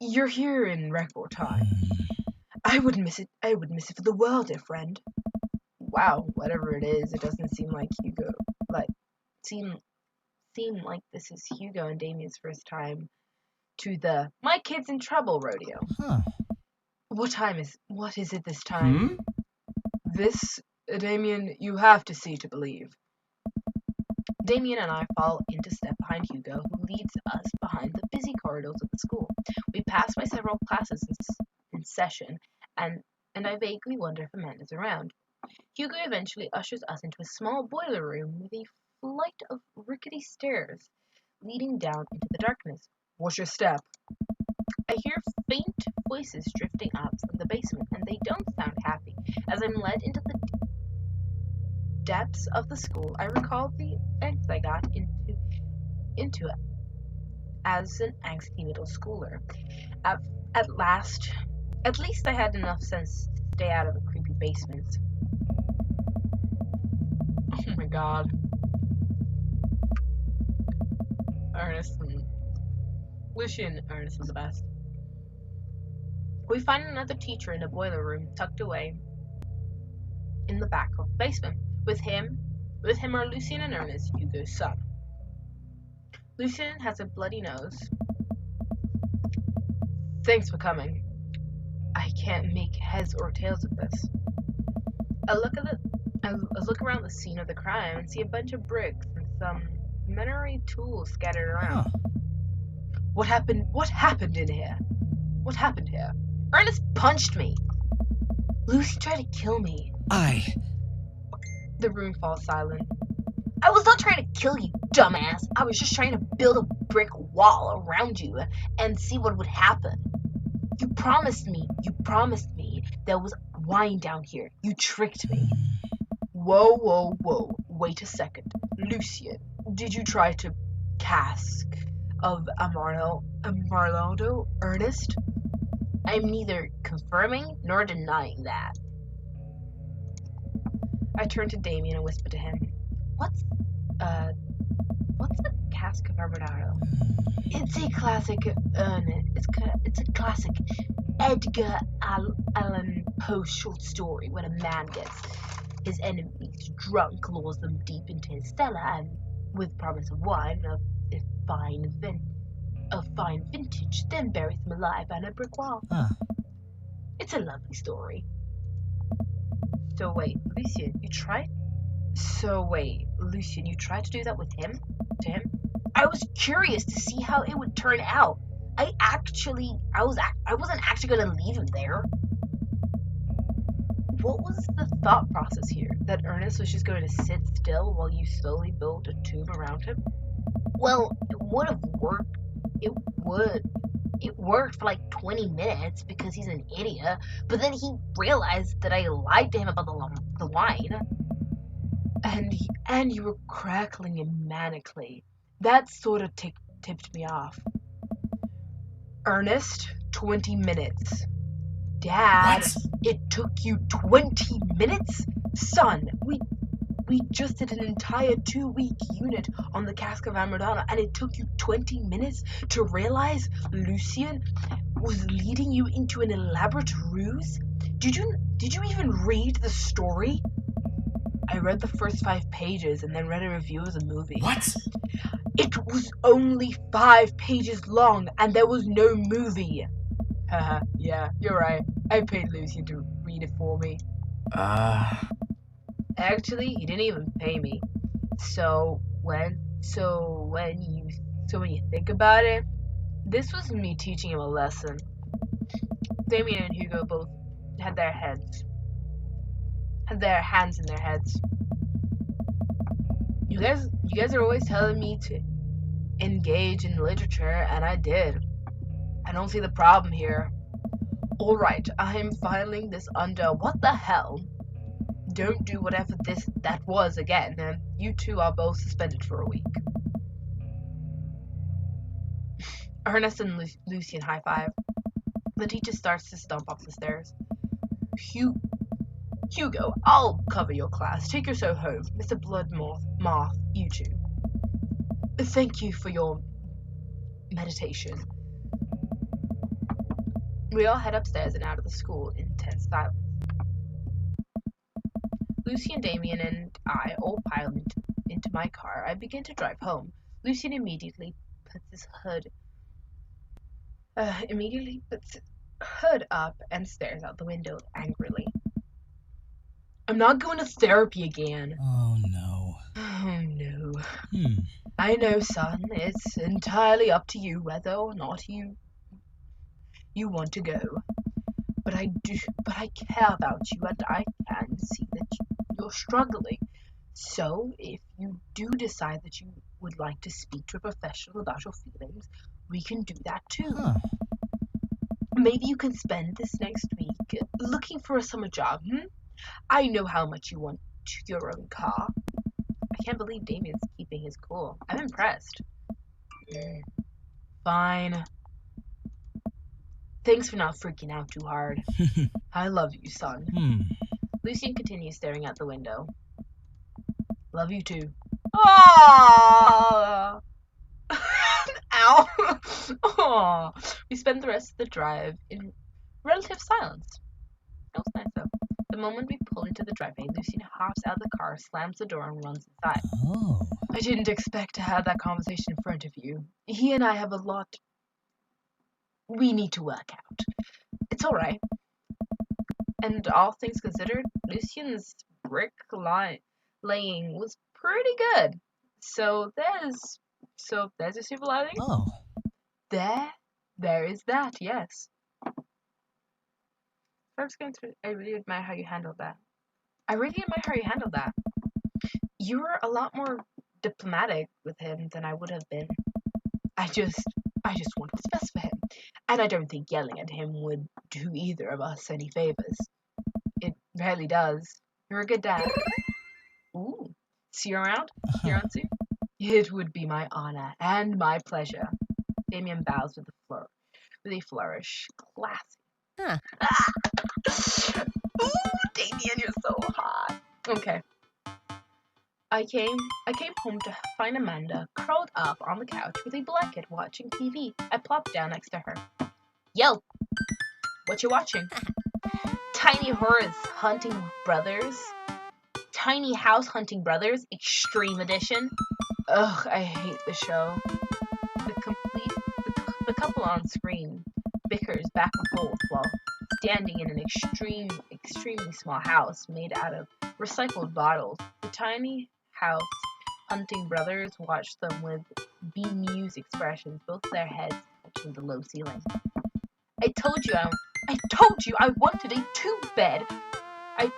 You're here in record time. I wouldn't miss it for the world, dear friend. Wow, whatever it is, it doesn't seem like Hugo. Seem like this is Hugo and Damian's first time to the "My Kid's in Trouble" rodeo. Huh. What is it this time? This, Damian, you have to see to believe. Damian and I fall into step behind Hugo, who leads us behind the busy corridors of the school. We pass by several classes in session, and I vaguely wonder if Amanda's around. Hugo eventually ushers us into a small boiler room with a flight of rickety stairs leading down into the darkness. Watch your step. I hear faint voices drifting up from the basement, and they don't sound happy. As I'm led into the depths of the school, I recall the angst I got into it as an angsty middle schooler. At least I had enough sense to stay out of the creepy basements. Oh my god. Lucien Ernest is the best. We find another teacher in the boiler room, tucked away in the back of the basement. With him are Lucien and Ernest, Hugo's son. Lucien has a bloody nose. Thanks for coming. I can't make heads or tails of this. I look around the scene of the crime and see a bunch of bricks and some rudimentary tools scattered around. Huh. What happened in here? What happened here? Ernest punched me. Lucy tried to kill me. The room falls silent. I was not trying to kill you, dumbass. I was just trying to build a brick wall around you and see what would happen. You promised me there was wine down here. You tricked me. Whoa. Wait a second. Lucien, did you try to cask of Amaraldo, Ernest? I'm neither confirming nor denying that. I turn to Damian and whisper to him. What's a cask of Armadillo? It's a classic, it's a classic Edgar Allan Poe short story when a man gets his enemies drunk, lures them deep into his cellar, and with promise of wine of fine vintage, then buries them alive behind a brick wall. It's a lovely story. So wait, Lucian, you tried to do that with him? To him? I was curious to see how it would turn out. I wasn't actually going to leave him there. What was the thought process here? That Ernest was just going to sit still while you slowly build a tomb around him? Well, it would have worked. It worked for like 20 minutes because he's an idiot, but then he realized that I lied to him about the wine. And you were crackling him manically. That sort of tipped me off. Ernest, 20 minutes. Dad, What? it took you 20 minutes? Son, we just did an entire 2-week unit on the cask of Amadana, and it took you 20 minutes to realize Lucian was leading you into an elaborate ruse? Did you even read the story? I read the first 5 pages and then read a review of the movie. What? It was only 5 pages long, and there was no movie. Haha, yeah, you're right. I paid Lucian to read it for me. Actually, he didn't even pay me. So when you think about it, this was me teaching him a lesson. Damian and Hugo both had their hands in their heads. You guys are always telling me to engage in literature, and I did. I don't see the problem here. Alright, I'm filing this under what the hell. Don't do whatever that was again, and you two are both suspended for a week. Ernest and Lucian high five. The teacher starts to stomp up the stairs. Hugo, I'll cover your class. Take yourself home. Mr. Bloodmoth, you two. Thank you for your meditation. We all head upstairs and out of the school in tense silence. Lucian, Damian, and I all pile into my car. I begin to drive home. Lucian immediately puts his hood up and stares out the window angrily. I'm not going to therapy again. Oh no. Oh no. I know, son. It's entirely up to you whether or not you want to go. But I care about you, and I can see that you're struggling. So, if you do decide that you would like to speak to a professional about your feelings, we can do that too. Maybe you can spend this next week looking for a summer job, I know how much you want your own car. I can't believe Damian's keeping his cool. I'm impressed. Fine. Thanks for not freaking out too hard. I love you, son. Lucian continues staring out the window. Love you too. Aww! Ow! Aww. We spend the rest of the drive in relative silence. It was nice though. The moment we pull into the driveway, Lucian hops out of the car, slams the door, and runs inside. Oh. I didn't expect to have that conversation in front of you. He and I have a lot we need to work out. It's alright. And all things considered, Lucian's brick laying was pretty good. So there's a silver lining. Oh. There is that, yes. I really admire how you handled that. You were a lot more diplomatic with him than I would have been. I just want what's best for him. And I don't think yelling at him would do either of us any favors. It rarely does. You're a good dad. Ooh. See you around? Here on soon? It would be my honor and my pleasure. Damian bows with a flourish. Classy. Ooh, Damian, you're so hot. Okay. I came home to find Amanda curled up on the couch with a blanket watching TV. I plopped down next to her. Yo, what you watching? Tiny Horse Hunting Brothers? Tiny House Hunting Brothers Extreme Edition? Ugh, I hate the show. The couple on screen bickers back and forth while standing in an extremely small house made out of recycled bottles. The Tiny House Hunting Brothers watched them with bemused expressions, both their heads touching the low ceiling. I told you I wanted a two-bed. I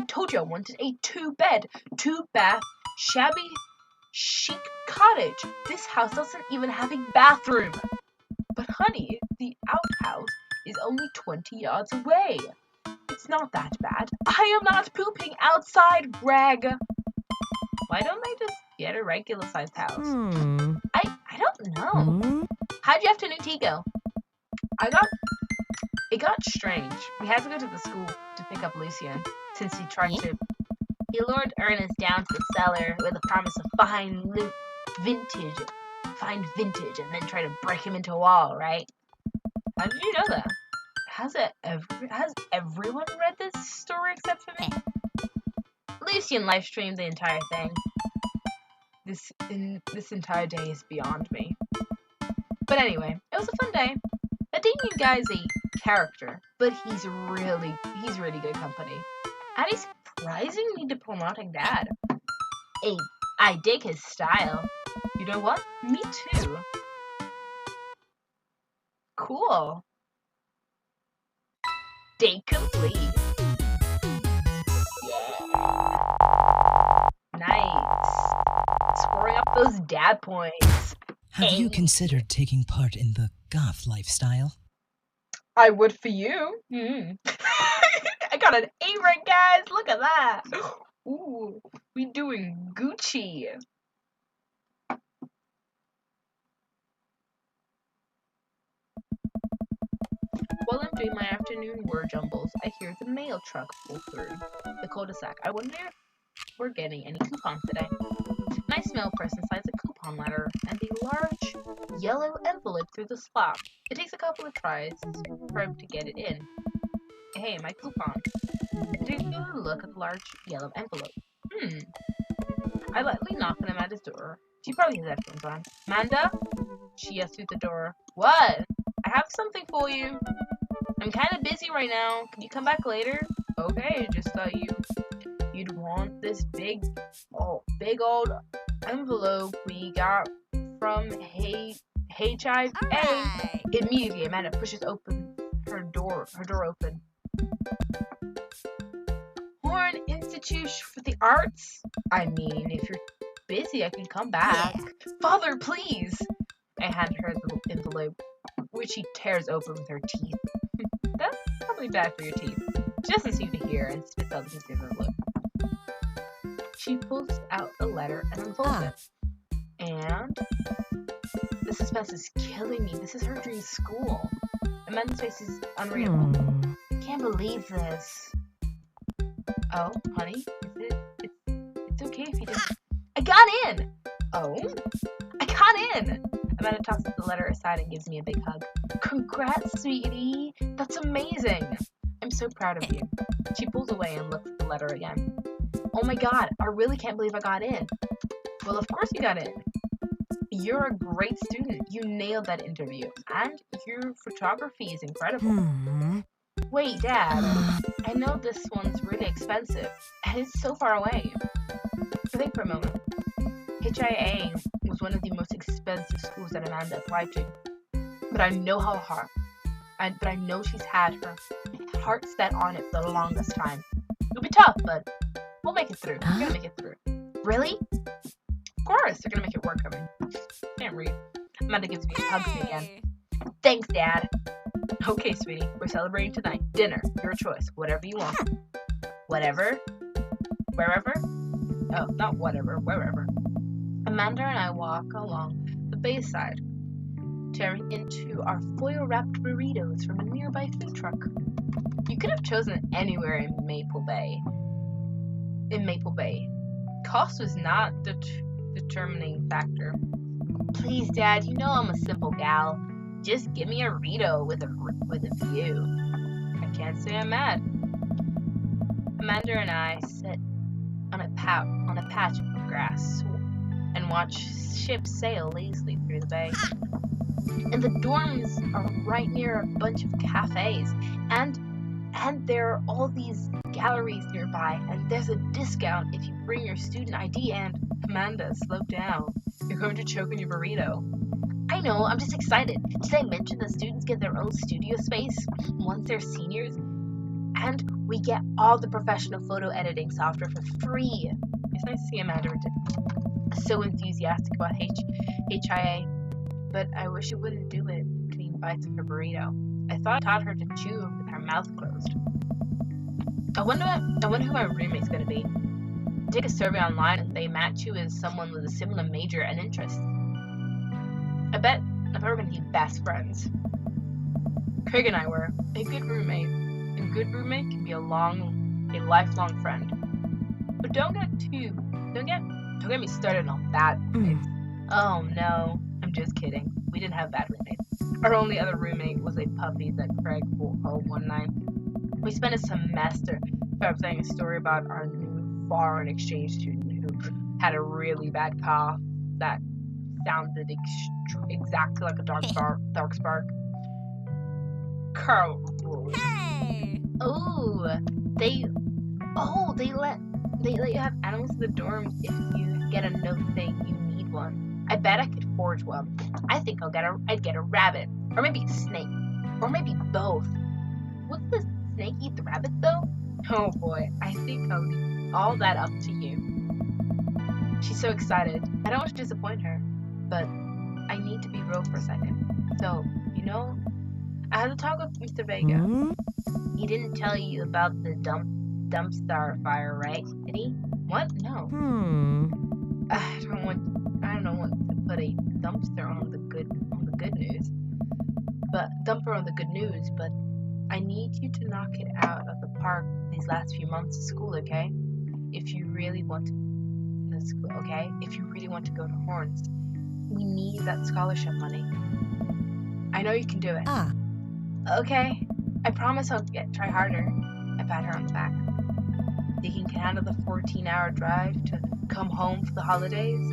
told you I wanted a two-bed, two-bath, shabby, chic cottage. This house doesn't even have a bathroom. But honey, the outhouse is only 20 yards away. It's not that bad. I am not pooping outside, Greg. Why don't they just get a regular-sized house? I don't know. How'd your afternoon tea go? It got strange. We had to go to the school to pick up Lucian, since he tried to. He lured Ernest down to the cellar with a promise of find vintage, and then try to break him into a wall, right? How did you know that? Has everyone read this story except for me? Lucian live streamed the entire thing. This entire day is beyond me. But anyway, it was a fun day. That Damian guy is a character, but he's really good company. And he's surprisingly diplomatic dad. I dig his style. You know what? Me too. Cool. Day complete. Yeah. Nice. Scoring up those dad points. Have you considered taking part in the GOTH lifestyle? I would for you. I got an A rank, guys. Look at that. Ooh, we doing Gucci. While I'm doing my afternoon word jumbles, I hear the mail truck pull through the cul-de-sac. I wonder if we're getting any coupons today. Nice mail person slides a coupon letter and a large yellow envelope through the slot. It takes a couple of tries for him to get it in. Hey, my coupon. I take a look at the large yellow envelope. I lightly knock on Amanda's door. She probably has headphones on. Amanda? She yells through the door. What? I have something for you. I'm kind of busy right now. Can you come back later? Okay, just thought you'd want this big old envelope we got from HIV. Right. Immediately, Amanda pushes open her door open. Horn Institute for the Arts? I mean, if you're busy, I can come back. Yeah. Father, please! I hand her the envelope, which she tears open with her teeth. That's probably bad for your teeth. She doesn't seem to hear and spits out the envelope. She pulls out the letter and unfolds it. And the suspense is killing me. This is her dream school. Amanda's face is unreadable. Can't believe this. Oh, honey, it's okay if you didn't. I got in! Oh? I got in! Amanda tosses the letter aside and gives me a big hug. Congrats, sweetie! That's amazing! I'm so proud of you. She pulls away and looks at the letter again. Oh my god, I really can't believe I got in. Well, of course you got in. You're a great student. You nailed that interview. And your photography is incredible. Wait, Dad. I know this one's really expensive. And it's so far away. Think for a moment. HIA was one of the most expensive schools that Amanda applied to. But I know how hard. But I know she's had her heart set on it for the longest time. It'll be tough, but we'll make it through. We're gonna make it through. Really? Of course, they're gonna make it work. I mean, can't read. Amanda gives me hugs me again. Thanks, Dad. Okay, sweetie, we're celebrating tonight. Dinner, your choice, whatever you want. Whatever? Wherever? Oh, not whatever, wherever. Amanda and I walk along the bayside, tearing into our foil-wrapped burritos from a nearby food truck. You could have chosen anywhere in Maple Bay. Cost was not the determining factor. Please, Dad, you know I'm a simple gal. Just give me a Rito with a view. I can't say I'm mad. Amanda and I sit on a patch of grass and watch ships sail lazily through the bay. And the dorms are right near a bunch of cafes, and there are all these galleries nearby, and there's a discount if you bring your student ID. And Amanda, slow down. You're going to choke on your burrito. I know, I'm just excited. Did I mention that students get their own studio space once they're seniors? And we get all the professional photo editing software for free. It's nice to see Amanda so enthusiastic about HIA, but I wish she wouldn't do it between bites of her burrito. I thought I taught her to chew with her mouth closed. I wonder who my roommate's gonna be. Take a survey online and they match you as someone with a similar major and interest. I bet we're gonna be best friends. Craig and I were a good roommate. A good roommate can be a lifelong friend. But don't get me started on bad roommates. Oh no, I'm just kidding. We didn't have bad roommates. Our only other roommate was a puppy that Craig brought home one night. We spent a semester saying a story about our new foreign exchange student who had a really bad cough that sounded exactly like a dark spark. Carl. Hey! They let you have animals in the dorms if you get a note saying you need one. I bet I could forge one. I think I'd get a rabbit, or maybe a snake, or maybe both. Would the snake eat the rabbit though? Oh boy, I think I'll leave all that up to you. She's so excited. I don't want to disappoint her, but I need to be real for a second. So, I had a talk with Mr. Vega. He didn't tell you about the dumpster fire, right? Did he? What? No. I don't want to put a dumpster on the good news. But I need you to knock it out of the park these last few months of school, okay? If you really want to go to Horns, we need that scholarship money. I know you can do it. Okay, I promise I'll try harder. I pat her on the back. Think you can handle the 14-hour drive to come home for the holidays?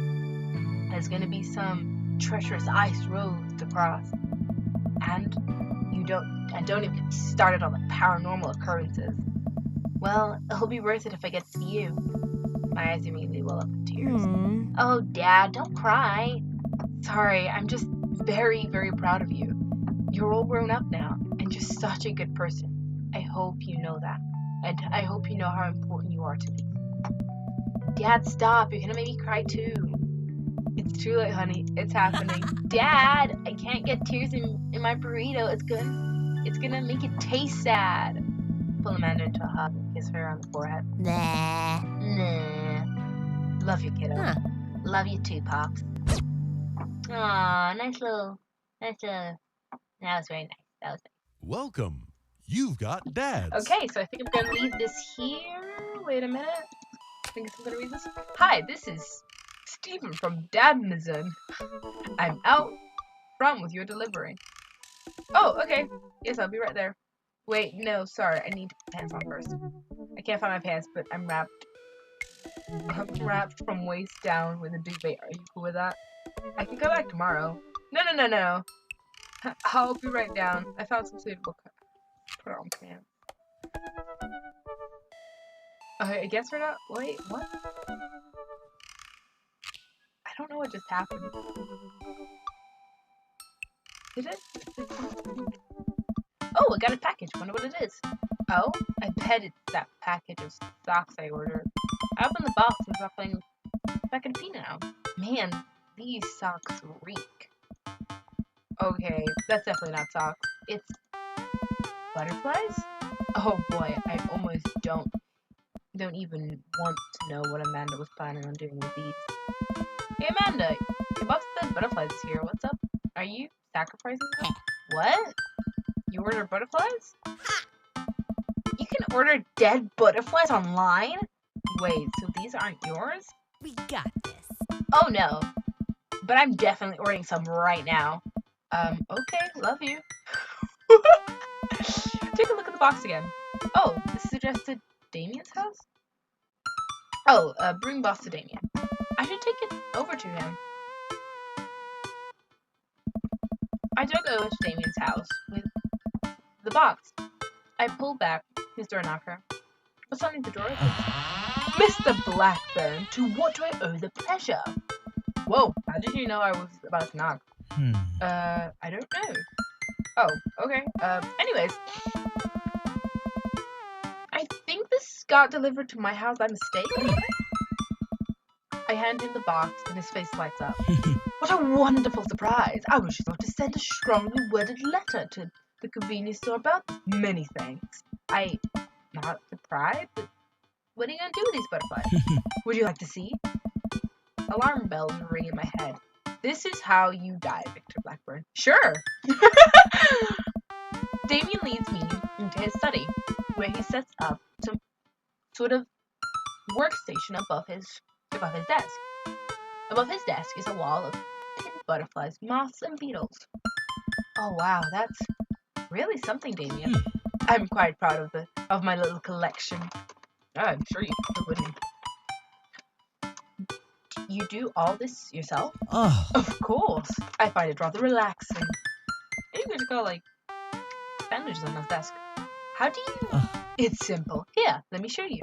There's gonna be some treacherous ice roads to cross. And don't even get started on the paranormal occurrences. Well, it'll be worth it if I get to see you. My eyes immediately well up in tears. Oh, Dad, don't cry. Sorry, I'm just very, very proud of you. You're all grown up now, and just such a good person. I hope you know that. And I hope you know how important you are to me. Dad, stop. You're gonna make me cry too. It's too late, honey. It's happening. Dad, I can't get tears in my burrito. It's gonna make it taste sad. Pull Amanda into a hug and kiss her on the forehead. Nah. Love you, kiddo. Love you too, Pops. Aw, nice little. That was very nice. Welcome. You've got dads. Okay, so I think I'm gonna leave this here. Wait a minute. I think I'm gonna read this. Hi, this is Stephen from Damian. I'm out front with your delivery. Oh, okay. Yes, I'll be right there. Wait, no, sorry. I need to put pants on first. I can't find my pants, but I'm wrapped. I'm wrapped from waist down with a duvet. Are you cool with that? I can come back tomorrow. No. I'll be right down. I found some suitable put on pants. Okay, I guess we're not. Wait, what? I don't know what just happened. Did it? Oh, I got a package. Wonder what it is. Oh, I bet it's that package of socks I ordered. I opened the box and saw playing back in Pina now. Man, these socks reek. Okay, that's definitely not socks. It's butterflies? Oh boy, I almost don't even want to know what Amanda was planning on doing with these. Hey Amanda, your box of butterflies is here. What's up? Are you sacrificing them? What? You order butterflies? You can order dead butterflies online? Wait, so these aren't yours? We got this. Oh no, but I'm definitely ordering some right now. Okay, love you. Take a look at the box again. Oh, this is addressed to Damian's house? Oh, bring boss to Damian. I should take it over to him. I took over to Damian's house with the box. I pulled back his door knocker. But suddenly the door opened. Mr. Blackburn, to what do I owe the pleasure? Whoa, how did you know I was about to knock? I don't know. Oh, okay. Anyways. I think this got delivered to my house by mistake. I hand him the box and his face lights up. What a wonderful surprise! I was just about to send a strongly worded letter to the convenience store about many thanks. Not surprised, but what are you gonna do with these butterflies? Would you like to see? Alarm bells ring in my head. This is how you die, Victor Blackburn. Sure! Damian leads me into his study, where he sets up some sort of workstation above his desk. Above his desk is a wall of pinned butterflies, moths, and beetles. Oh wow, that's really something, Damian. I'm quite proud of my little collection. I'm sure you wouldn't. You do all this yourself? Oh. Of course. I find it rather relaxing. Maybe we should go like bandages on his desk. How do you? It's simple. Here, let me show you.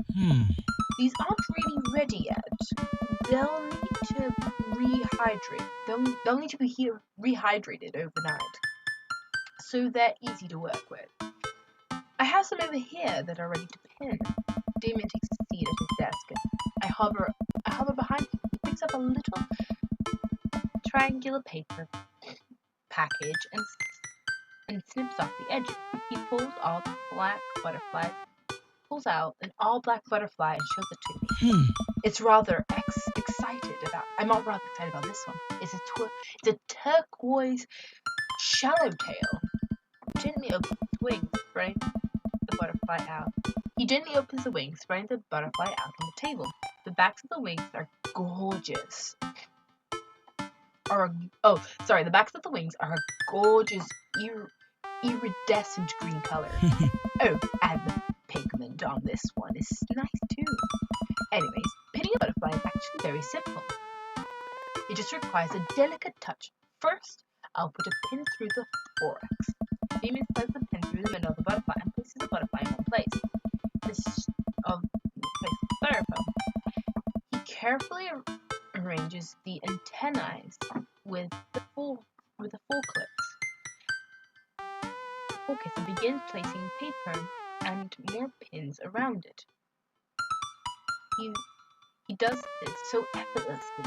These aren't really ready yet. They'll need to rehydrate. They'll need to be rehydrated overnight, so they're easy to work with. I have some over here that are ready to pin. Damian takes a seat at his desk, and I hover behind him. He picks up a little triangular paper package and snips off the edges. He pulls out an all black butterfly and shows it to me. It's rather excited about. I'm not rather excited about this one. It's a turquoise shallowtail. Gently opens its wings, spreading the butterfly out. He gently opens the wings, spreading the butterfly out on the table. The backs of the wings are gorgeous. The backs of the wings are a gorgeous iridescent green color. Oh, and the pigment on this one is nice too. Anyways, pinning a butterfly is actually very simple. It just requires a delicate touch. First, I'll put a pin through the thorax. Damian slides the pin through the middle of the butterfly and places the butterfly in one place. This of styrofoam. He carefully arranges the antennae with the full clips. Focus and begins placing paper and more pins around it. He does this so effortlessly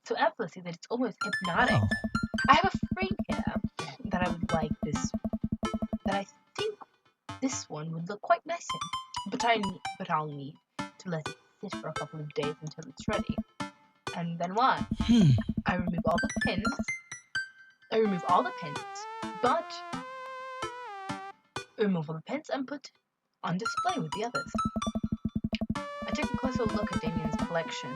so effortlessly that it's almost hypnotic. Oh. I have a frame here that I would like this, that I think this one would look quite nice in, but I'll need to let it sit for a couple of days until it's ready. And then what? I remove all the pins, and put on display with the others. I take a closer look at Damian's collection.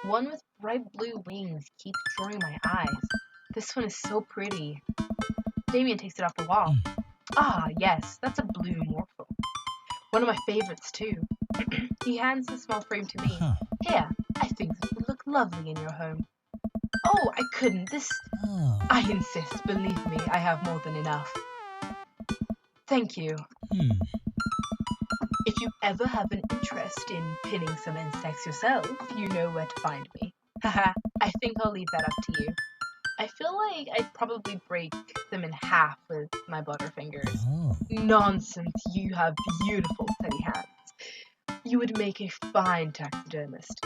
One with bright blue wings keeps drawing my eyes. This one is so pretty. Damian takes it off the wall. Ah, yes, that's a blue morphle. One of my favorites too. He hands the small frame to me. Here, I think this would look lovely in your home. Oh, I couldn't. I insist. Believe me, I have more than enough. Thank you. If you ever have an interest in pinning some insects yourself, you know where to find me. Haha, I think I'll leave that up to you. I feel like I'd probably break them in half with my butterfingers. Nonsense, you have beautiful steady hands. You would make a fine taxidermist.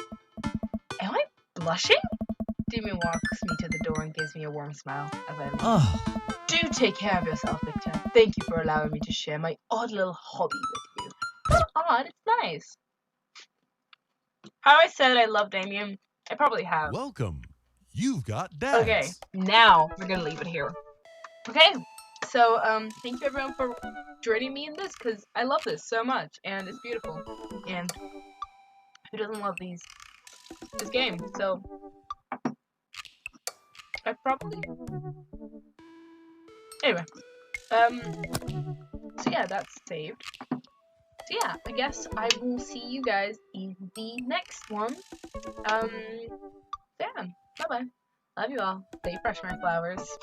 Am I blushing? Damian walks me to the door and gives me a warm smile as I leave. Do take care of yourself, Victor. Thank you for allowing me to share my odd little hobby with you. It's not odd, it's nice. Have I said I love Damian? I probably have. Welcome. You've got dads. Okay, now we're gonna leave it here. Okay, so thank you everyone for joining me in this, because I love this so much, and it's beautiful. And Who doesn't love this game? So I probably anyway. So yeah, that's saved. So yeah, I guess I will see you guys in the next one. Yeah, bye bye. Love you all. Stay fresh, my flowers.